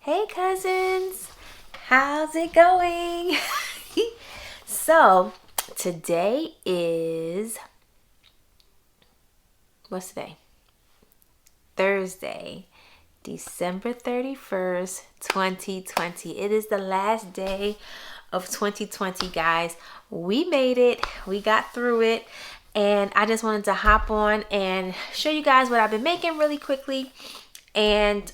Hey cousins, how's it going? So today is, what's today? Thursday, December 31st, 2020. It is the last day of 2020, guys. We made it. We got through it. And I just wanted to hop on and show you guys what I've been making really quickly. And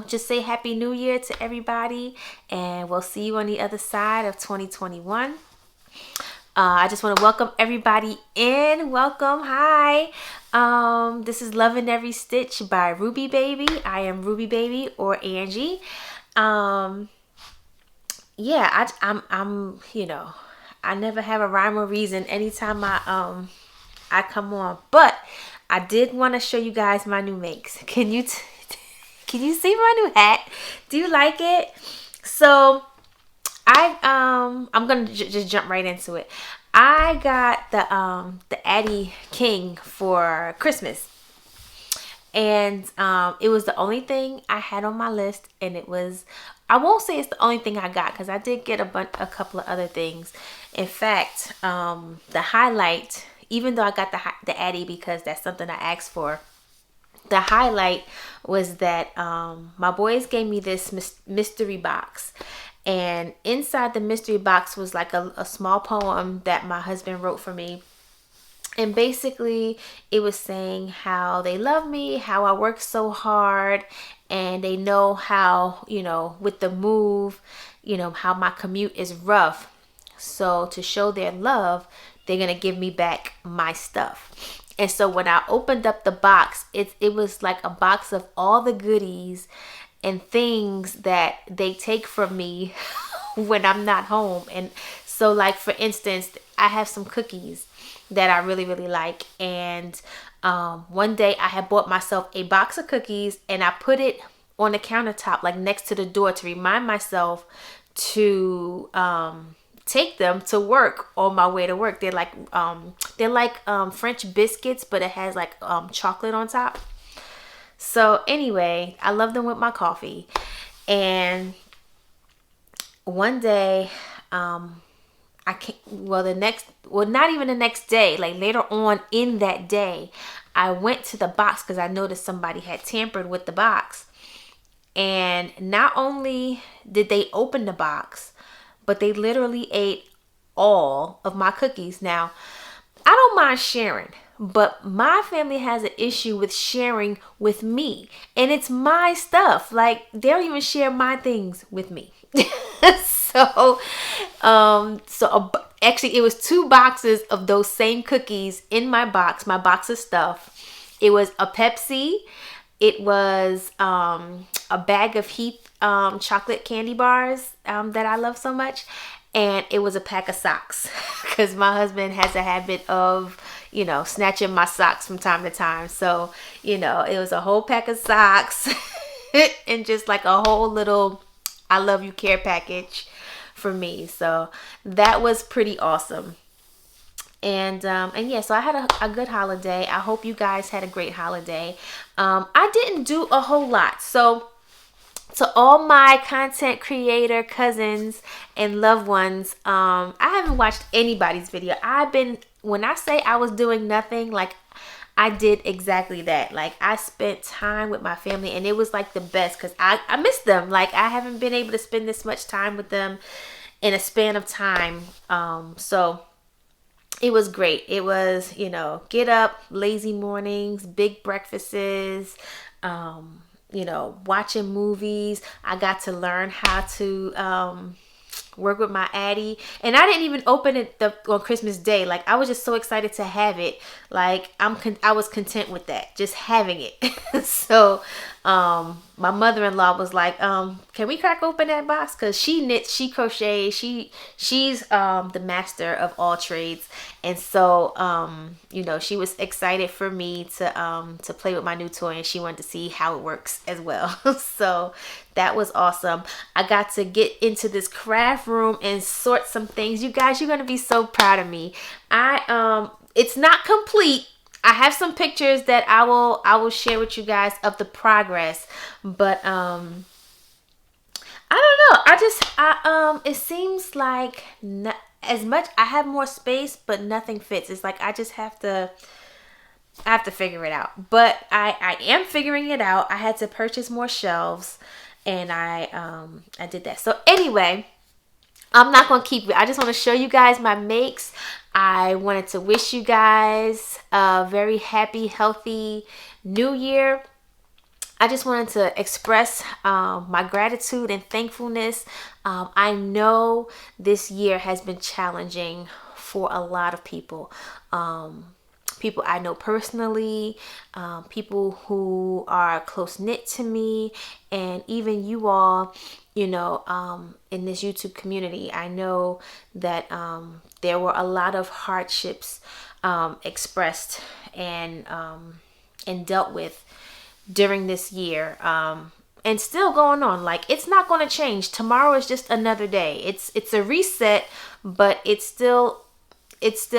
just say Happy New Year to everybody, and we'll see you on the other side of 2021. I just want to welcome everybody in. Welcome. Hi. This is Loving Every Stitch by Ruby Baby. I am Ruby Baby, or Angie. I'm I never have a rhyme or reason anytime I come on, but I did want to show you guys my new makes. Can you see my new hat? Do you like it? So I'm gonna just jump right into it. I got the Annnndd King for Christmas, and it was the only thing I had on my list, and it was, I won't say it's the only thing I got, because I did get a couple of other things. In fact, the highlight, even though I got the Annnndd because that's something I asked for, the highlight was that my boys gave me this mystery box, and inside the mystery box was like a small poem that my husband wrote for me. And basically it was saying how they love me, how I work so hard, and they know how, with the move, how my commute is rough. So to show their love, they're going to give me back my stuff. And so when I opened up the box, it was like a box of all the goodies and things that they take from me when I'm not home. And so, like, for instance, I have some cookies that I really, really like. And one day I had bought myself a box of cookies, and I put it on the countertop, like next to the door, to remind myself to take them to work on my way to work. They're like French biscuits, but it has like chocolate on top. So anyway, I love them with my coffee. And one day, not even the next day, like later on in that day, I went to the box because I noticed somebody had tampered with the box. And not only did they open the box, but they literally ate all of my cookies. Now, I don't mind sharing, but my family has an issue with sharing with me, and it's my stuff. Like, they don't even share my things with me. Actually, it was 2 boxes of those same cookies in my box of stuff. It was a Pepsi. It was a bag of Heath chocolate candy bars that I love so much. And it was a pack of socks, because my husband has a habit of, snatching my socks from time to time. So, it was a whole pack of socks and just like a whole little I love you care package for me. So that was pretty awesome. And yeah, so I had a good holiday. I hope you guys had a great holiday. I didn't do a whole lot. So to all my content creator cousins and loved ones, I haven't watched anybody's video. When I say I was doing nothing, like, I did exactly that. Like, I spent time with my family, and it was like the best, because I miss them. Like, I haven't been able to spend this much time with them in a span of time. So it was great. It was, get up, lazy mornings, big breakfasts, watching movies. I got to learn how to work with my Addie, and I didn't even open it on Christmas Day. Like, I was just so excited to have it. Like, I was content with that, just having it. So my mother-in-law was like, can we crack open that box? Because she knits, she crochets, she's the master of all trades. And so she was excited for me to play with my new toy, and she wanted to see how it works as well. So that was awesome. I got to get into this craft room and sort some things. You guys, you're gonna be so proud of me. It's not complete. I have some pictures that I will share with you guys of the progress, but I don't know. It seems like as much I have more space, but nothing fits. It's like I have to figure it out. But I am figuring it out. I had to purchase more shelves, and I did that. So anyway, I'm not going to keep it. I just want to show you guys my makes. I wanted to wish you guys a very happy, healthy new year. I just wanted to express my gratitude and thankfulness. I know this year has been challenging for a lot of people. People I know personally, people who are close-knit to me, and even you all, you know, in this YouTube community. I know that there were a lot of hardships expressed and dealt with during this year, and still going on. Like, it's not going to change. Tomorrow is just another day. It's a reset, but it's still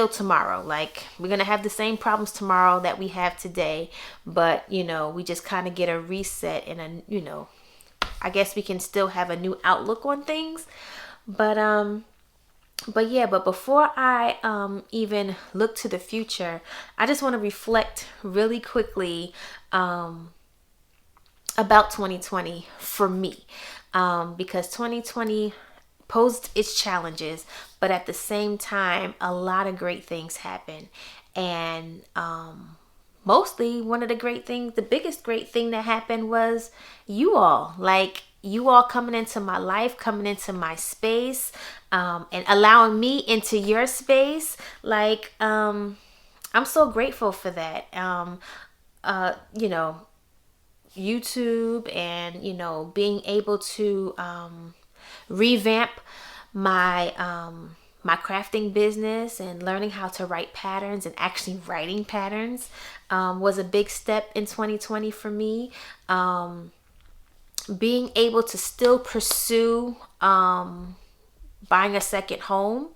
tomorrow. Like, we're gonna have the same problems tomorrow that we have today, but you know, we just kind of get a reset and a, you know, I guess we can still have a new outlook on things. But yeah, but before I even look to the future, I just want to reflect really quickly about 2020 for me, because 2020 posed its challenges, but at the same time, a lot of great things happened. And mostly one of the great things, the biggest great thing that happened was you all. Like, you all coming into my life, coming into my space, and allowing me into your space. Like, I'm so grateful for that. You know, YouTube, and you know, being able to revamp my my crafting business and learning how to write patterns and actually writing patterns was a big step in 2020 for me. Being able to still pursue buying a second home,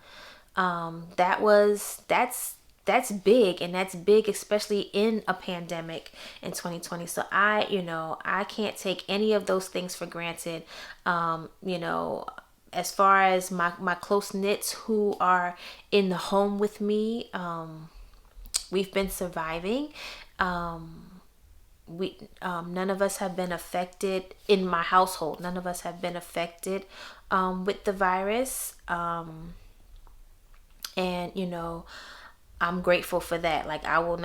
that's big, and that's big especially in a pandemic in 2020. So I can't take any of those things for granted. You know, as far as my close knits who are in the home with me, we've been surviving. None of us have been affected in my household. None of us have been affected with the virus. And you know, I'm grateful for that. Like, I will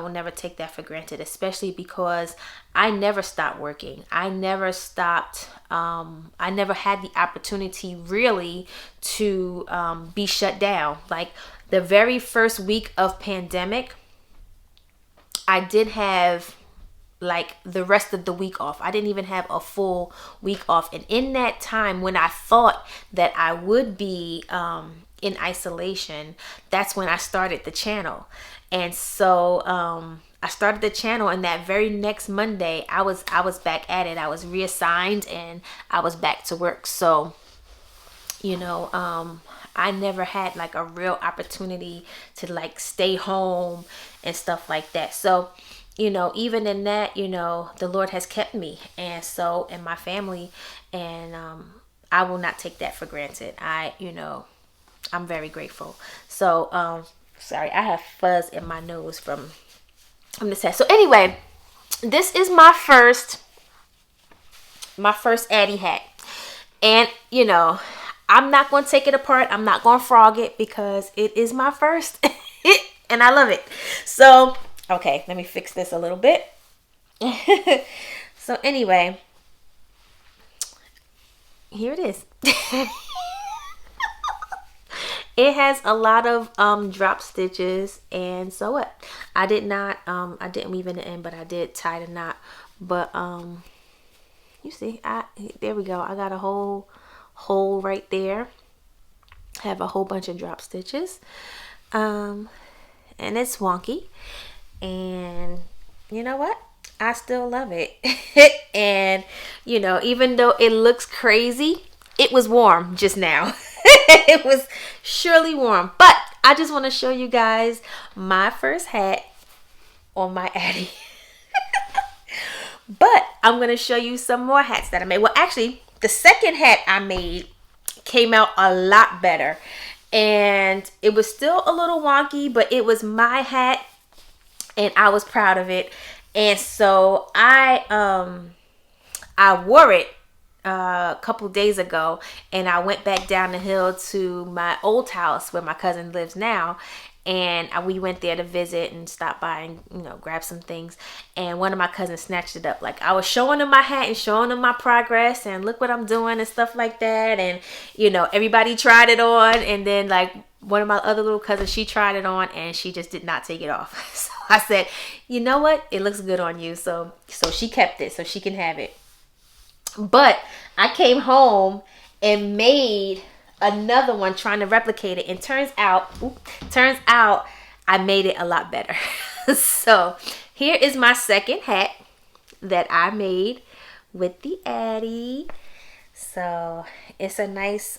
never take that for granted, especially because I never stopped working. I never stopped. I never had the opportunity really to be shut down. Like, the very first week of pandemic, I did have like the rest of the week off. I didn't even have a full week off. And in that time, when I thought that I would be in isolation, that's when I started the channel. And so I started the channel, and that very next Monday I was back at it. I was reassigned and I was back to work. So you know, I never had like a real opportunity to like stay home and stuff like that. So you know, even in that, you know, the Lord has kept me, and my family, and I will not take that for granted. I'm very grateful. So sorry, I have fuzz in my nose from this test. So anyway, this is my first Addie hat, and you know, I'm not going to take it apart. I'm not going to frog it because it is my first and I love it. So okay, let me fix this a little bit. So anyway, here it is. It has a lot of drop stitches, and so what? I didn't weave in the end, but I did tie the knot. But you see, there we go. I got a whole hole right there. I have a whole bunch of drop stitches. And it's wonky. And you know what? I still love it. And you know, even though it looks crazy, it was warm just now. It was surely warm. But I just want to show you guys my first hat. on my Addy. But I'm going to show you some more hats that I made. Well, actually, the second hat I made came out a lot better. And it was still a little wonky, but it was my hat and I was proud of it. And so I wore it a couple days ago, and I went back down the hill to my old house where my cousin lives now, and we went there to visit and stop by and, you know, grab some things. And one of my cousins snatched it up. Like, I was showing him my hat and showing him my progress and look what I'm doing and stuff like that. And, you know, everybody tried it on, and then like one of my other little cousins, she tried it on and she just did not take it off. So I said, you know what, it looks good on you. So she kept it so she can have it. But I came home and made another one trying to replicate it, and turns out I made it a lot better. So here is my second hat that I made with the Addy. So it's a nice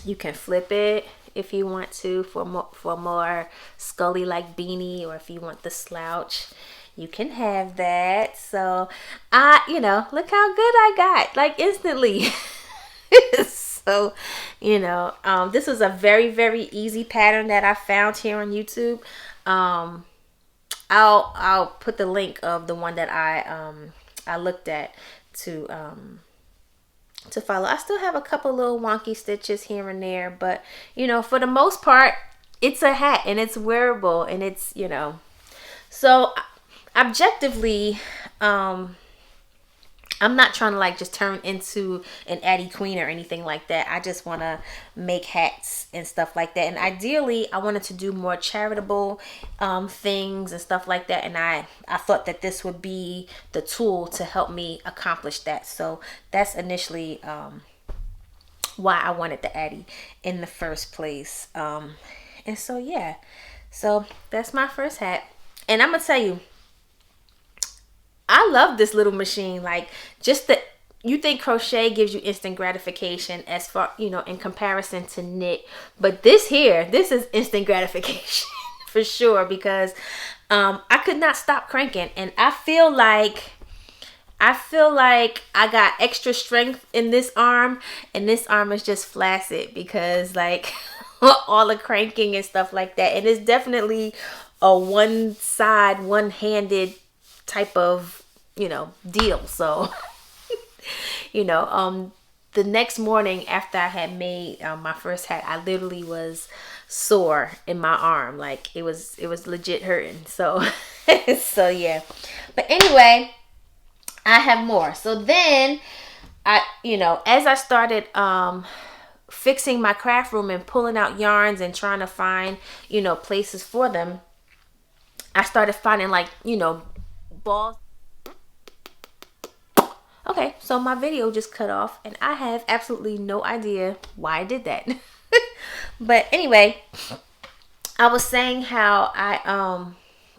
you can flip it if you want to for more Scully like beanie, or if you want the slouch, you can have that. So you know, look how good I got, like, instantly. So, you know, this was a very, very easy pattern that I found here on YouTube. I'll put the link of the one that I looked at to follow. I still have a couple little wonky stitches here and there, but, you know, for the most part, it's a hat and it's wearable, and it's, you know, so objectively, I'm not trying to like just turn into an Addy queen or anything like that. I just want to make hats and stuff like that. And ideally, I wanted to do more charitable things and stuff like that. And I thought that this would be the tool to help me accomplish that. So that's initially why I wanted the Addy in the first place. And so, yeah. So that's my first hat. And I'm going to tell you, I love this little machine. Like, just the, you think crochet gives you instant gratification as far, you know, in comparison to knit, but this is instant gratification for sure, because I could not stop cranking, and I feel like I got extra strength in this arm, and this arm is just flaccid because like all the cranking and stuff like that. And it's definitely a one-handed type of, you know, deal. So you know, the next morning after I had made my first hat, I literally was sore in my arm. Like, it was legit hurting. So so yeah, but anyway, I have more. So then you know, as I started fixing my craft room and pulling out yarns and trying to find, you know, places for them, I started finding, like, you know, balls. Okay, so my video just cut off and I have absolutely no idea why I did that. But anyway, I was saying how I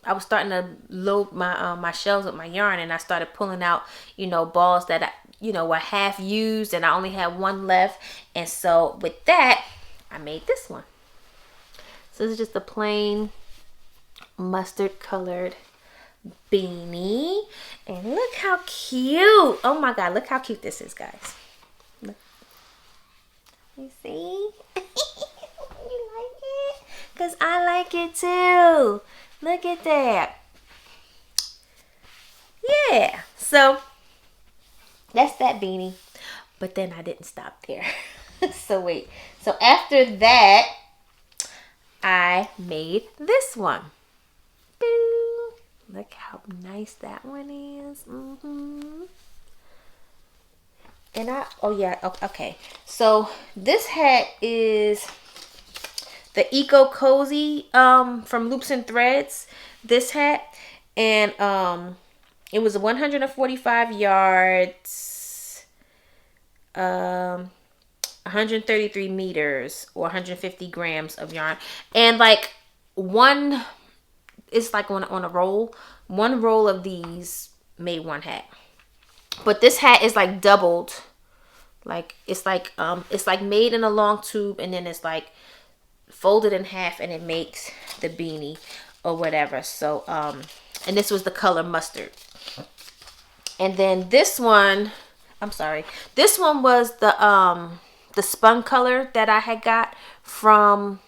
was starting to load my my shelves with my yarn, and I started pulling out, you know, balls that you know, were half used, and I only had one left. And so with that, I made this one. So this is just a plain mustard colored beanie, and look how cute. Oh my god, look how cute this is, guys. Look. You see? You like it? Because I like it too. Look at that. Yeah, so that's that beanie. But then I didn't stop there. So wait, so after that I made this one. Boo. Look how nice that one is. And oh yeah, okay. So this hat is the Eco Cozy from Loops and Threads. This hat, and it was 145 yards, 133 meters, or 150 grams of yarn, and like one. It's like on a roll. One roll of these made one hat. But this hat is like doubled. Like it's like made in a long tube, and then it's like folded in half, and it makes the beanie. or whatever. So and this was the color mustard. And then this one, I'm sorry, this one was the spun color that I had got from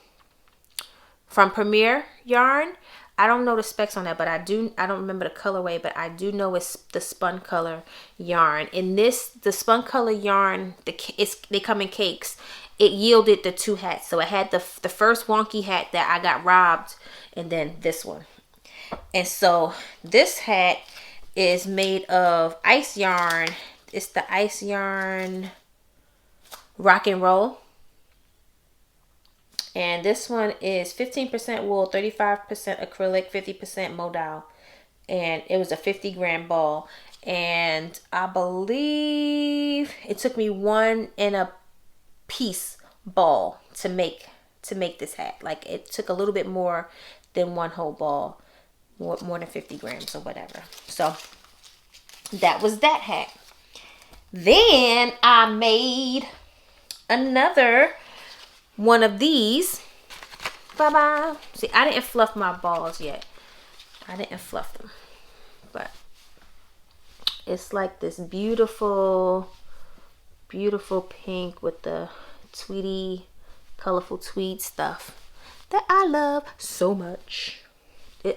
Premier Yarn. I don't know the specs on that, but I don't remember the colorway, but I do know it's the spun color yarn. In this, the spun color yarn, they come in cakes. It yielded the 2 hats. So it had the first wonky hat that I got robbed, and then this one. And so this hat is made of ice yarn. It's the ice yarn rock and roll. And this one is 15% wool, 35% acrylic, 50% modal. And it was a 50-gram ball. And I believe it took me 1 and a piece ball to make this hat. Like, it took a little bit more than 1 whole ball. More than 50 grams or whatever. So that was that hat. Then I made another one of these. Bye-bye. See, I didn't fluff my balls yet. I didn't fluff them. But it's like this beautiful, beautiful pink with the tweedy, colorful tweed stuff that I love so much.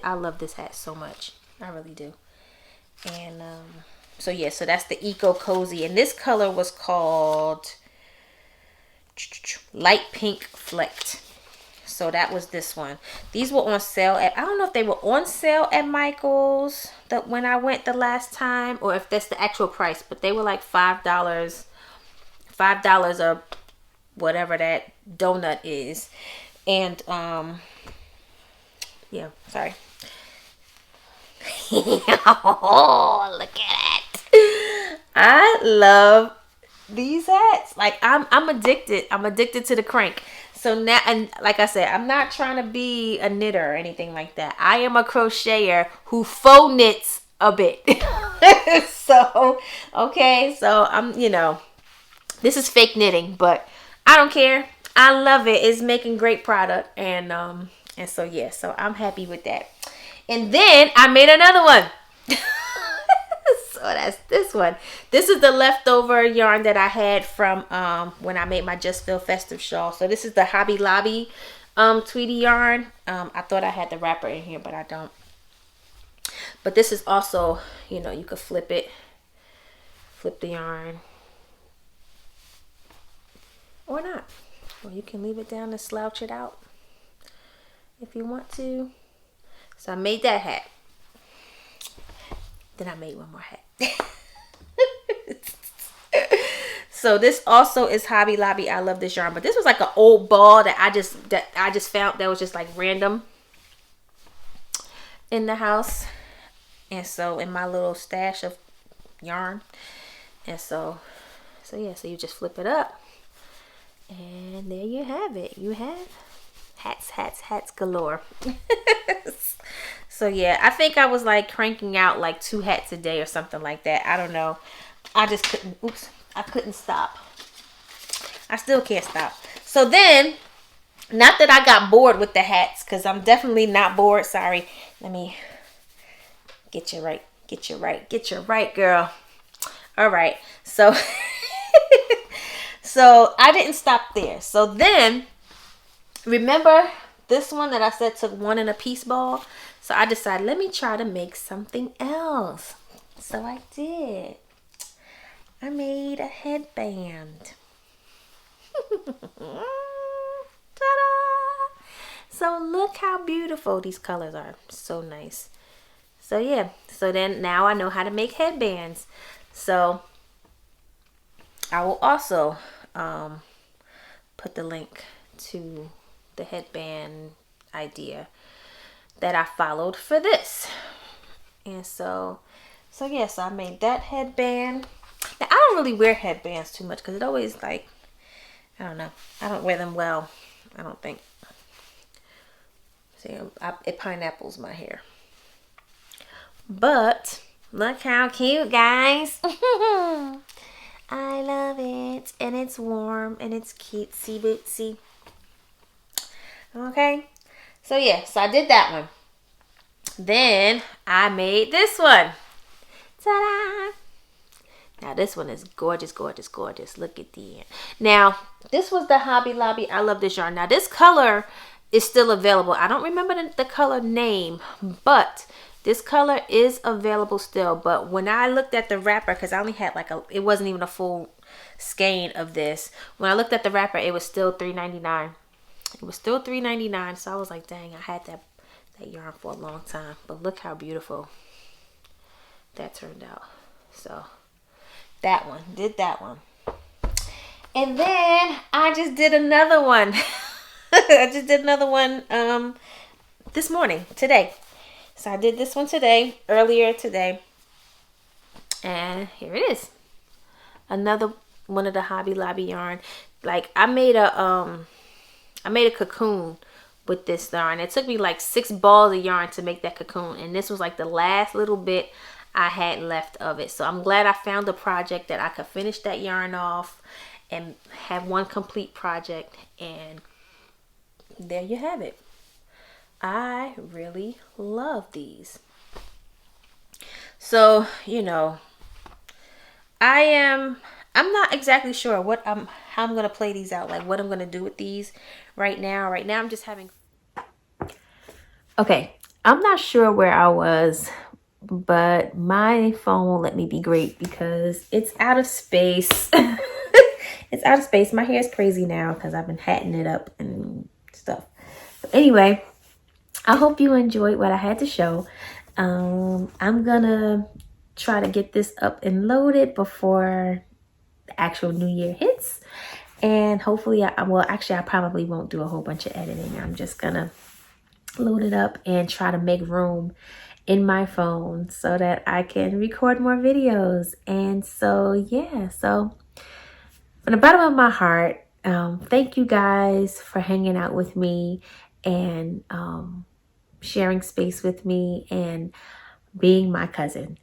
I love this hat so much. I really do. And so yeah, so that's the Eco Cozy. And this color was called Light Pink Flecked. So that was this one. These were on sale at, I don't know if they were on sale at Michael's when I went the last time, or if that's the actual price, but they were like $5 or whatever that donut is. And yeah, sorry. Oh, look at it. I love these hats. Like, I'm addicted. I'm addicted to the crank. So now, and like I said, I'm not trying to be a knitter or anything like that. I am a crocheter who faux knits a bit. So, okay, so I'm, you know, this is fake knitting, but I don't care. I love it. It's making great product, and so yeah, so I'm happy with that. And then I made another one. So that's this one. This is the leftover yarn that I had from when I made my Just Feel Festive shawl. So this is the Hobby Lobby Tweety yarn. I thought I had the wrapper in here, but I don't. But this is also, you know, you could flip it. Flip the yarn. Or not. Or you can leave it down and slouch it out if you want to. So I made that hat. Then I made one more hat. So this also is Hobby Lobby. I love this yarn, but this was like an old ball that I just found that was just like random in the house, and so in my little stash of yarn, and so yeah, so you just flip it up, and there you have it. You have hats galore. So yeah, I think I was like cranking out like 2 hats a day or something like that. I don't know. I just couldn't. Oops. I couldn't stop. I still can't stop. So then, not that I got bored with the hats, because I'm definitely not bored. Sorry. Let me get you right. Get you right. Get you right, girl. All right. So, so I didn't stop there. So then, remember this one that I said took 1 and a piece ball? So I decided, let me try to make something else. So I did. I made a headband. Ta-da! So look how beautiful these colors are. So nice. So yeah. So then now I know how to make headbands. So I will also put the link to the headband idea that I followed for this. And so yeah, so I made that headband. Now, I don't really wear headbands too much because it always, like, I don't know. I don't wear them well, I don't think. See, it pineapples my hair. But look how cute, guys. I love it. And it's warm and it's cutesy bootsy. Okay. So yeah, so I did that one. Then I made this one. Ta-da! Now this one is gorgeous, gorgeous, gorgeous. Look at the end. Now, this was the Hobby Lobby. I love this yarn. Now, this color is still available. I don't remember the color name, but this color is available still. But when I looked at the wrapper, because I only had like it wasn't even a full skein of this. When I looked at the wrapper, it was still $3.99. It was still $3.99. So I was like, dang, I had that yarn for a long time. But look how beautiful that turned out. So that one, did that one. And then I just did another one. I just did another one this morning, today. So I did this one today, earlier today. And here it is. Another one of the Hobby Lobby yarn. Like I made a cocoon with this yarn. It took me like 6 balls of yarn to make that cocoon. And this was like the last little bit I had left of it. So I'm glad I found a project that I could finish that yarn off and have one complete project. And there you have it. I really love these. So, you know, I'm not exactly sure how I'm gonna play these out, like what I'm gonna do with these right now. Right now I'm just having, okay, I'm not sure where I was, but my phone won't let me be great because it's out of space. It's out of space. My hair is crazy now because I've been hatting it up and stuff. But anyway, I hope you enjoyed what I had to show. I'm gonna try to get this up and loaded before the actual new year hits. And hopefully, well, actually, I probably won't do a whole bunch of editing. I'm just gonna load it up and try to make room in my phone so that I can record more videos. And so, yeah, so from the bottom of my heart, thank you guys for hanging out with me and sharing space with me and being my cousin.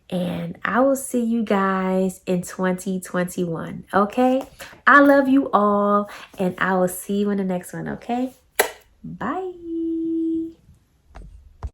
And I will see you guys in 2021, okay? I love you all, and I will see you in the next one, okay? Bye.